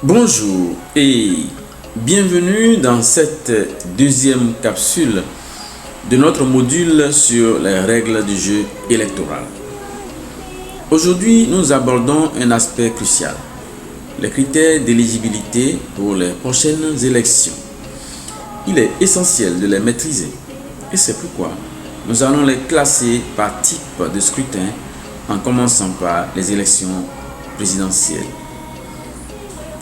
Bonjour et bienvenue dans cette deuxième capsule de notre module sur les règles du jeu électoral. Aujourd'hui, nous abordons un aspect crucial, les critères d'éligibilité pour les prochaines élections. Il est essentiel de les maîtriser et c'est pourquoi nous allons les classer par type de scrutin en commençant par les élections présidentielles.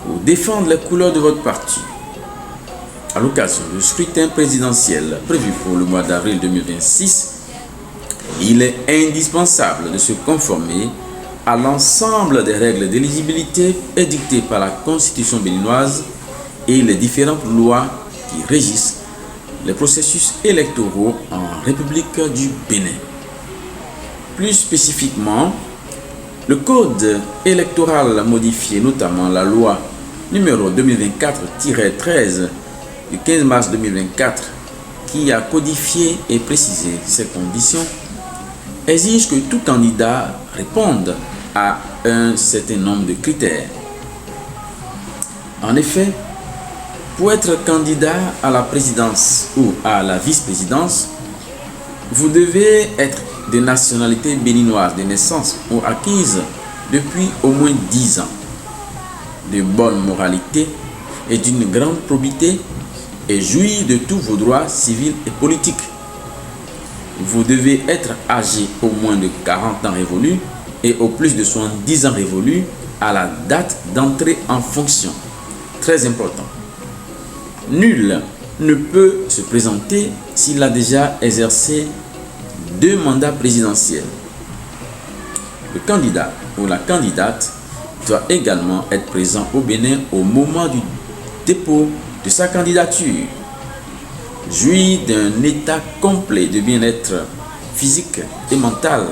Pour défendre les couleurs de votre parti, à l'occasion du scrutin présidentiel prévu pour le mois d'avril 2026, il est indispensable de se conformer à l'ensemble des règles d'éligibilité édictées par la Constitution béninoise et les différentes lois qui régissent les processus électoraux en République du Bénin. Plus spécifiquement, le code électoral modifié, notamment la loi numéro 2024-13 du 15 mars 2024, qui a codifié et précisé ces conditions, exige que tout candidat réponde à un certain nombre de critères. En effet, pour être candidat à la présidence ou à la vice-présidence, vous devez être de nationalité béninoise de naissance ou acquise depuis au moins 10 ans, de bonne moralité et d'une grande probité et jouir de tous vos droits civils et politiques. Vous devez être âgé au moins de 40 ans révolus et au plus de 70 ans révolus à la date d'entrée en fonction. Très important. Nul ne peut se présenter s'il a déjà exercé 2 mandats présidentiels. Le candidat ou la candidate doit également être présent au Bénin au moment du dépôt de sa candidature. Jouir d'un état complet de bien-être physique et mental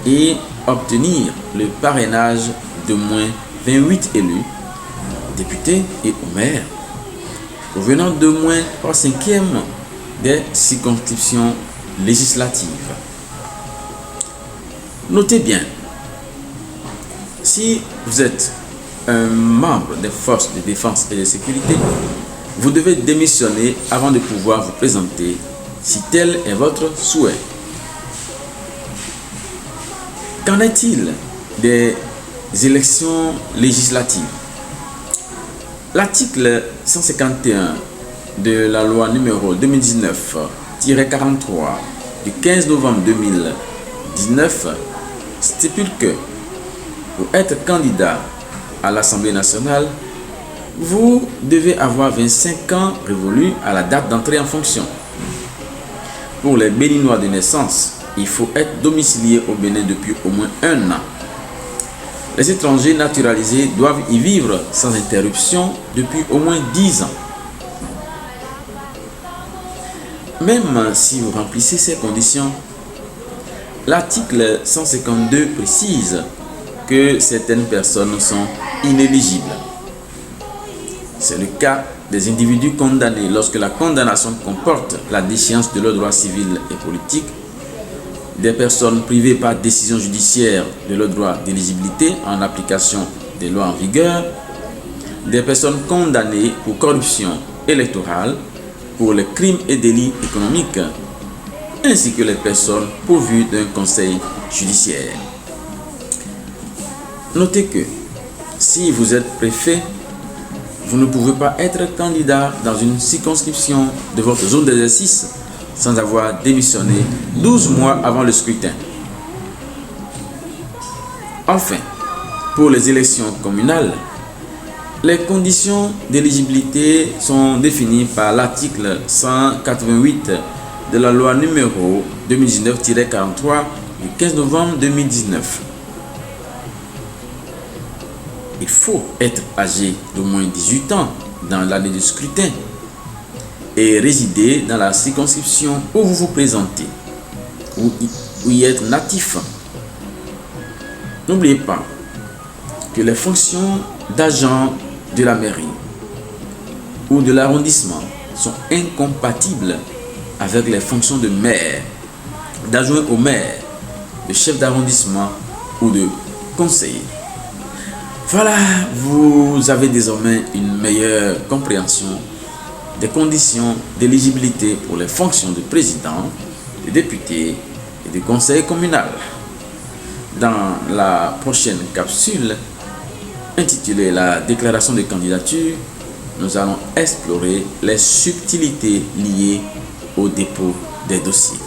et obtenir le parrainage de moins 28 élus, députés et au maire, provenant de moins 3/5 des circonscriptions législatives. Notez bien, si vous êtes un membre des forces de défense et de sécurité, vous devez démissionner avant de pouvoir vous présenter si tel est votre souhait. Qu'en est-il des élections législatives? L'article 151 de la loi numéro 2019-43 du 15 novembre 2019 stipule que pour être candidat à l'Assemblée nationale, vous devez avoir 25 ans révolus à la date d'entrée en fonction. Pour les Béninois de naissance, il faut être domicilié au Bénin depuis au moins 1 an. Les étrangers naturalisés doivent y vivre sans interruption depuis au moins 10 ans. Même si vous remplissez ces conditions, l'article 152 précise que certaines personnes sont inéligibles. C'est le cas des individus condamnés lorsque la condamnation comporte la déchéance de leurs droits civils et politiques, des personnes privées par décision judiciaire de leurs droits d'éligibilité en application des lois en vigueur, des personnes condamnées pour corruption électorale, pour les crimes et délits économiques, ainsi que les personnes pourvues d'un conseil judiciaire. Notez que si vous êtes préfet, vous ne pouvez pas être candidat dans une circonscription de votre zone d'exercice sans avoir démissionné 12 mois avant le scrutin. Enfin, pour les élections communales, les conditions d'éligibilité sont définies par l'article 188 de la loi numéro 2019-43 du 15 novembre 2019. Il faut être âgé d'au moins 18 ans dans l'année du scrutin et résider dans la circonscription où vous vous présentez, ou y être natif. N'oubliez pas que les fonctions d'agent de la mairie ou de l'arrondissement sont incompatibles avec les fonctions de maire, d'adjoint au maire, de chef d'arrondissement ou de conseiller. Voilà, vous avez désormais une meilleure compréhension des conditions d'éligibilité pour les fonctions de président, de député et de conseil communal. Dans la prochaine capsule, intitulée La déclaration de candidature, nous allons explorer les subtilités liées au dépôt des dossiers.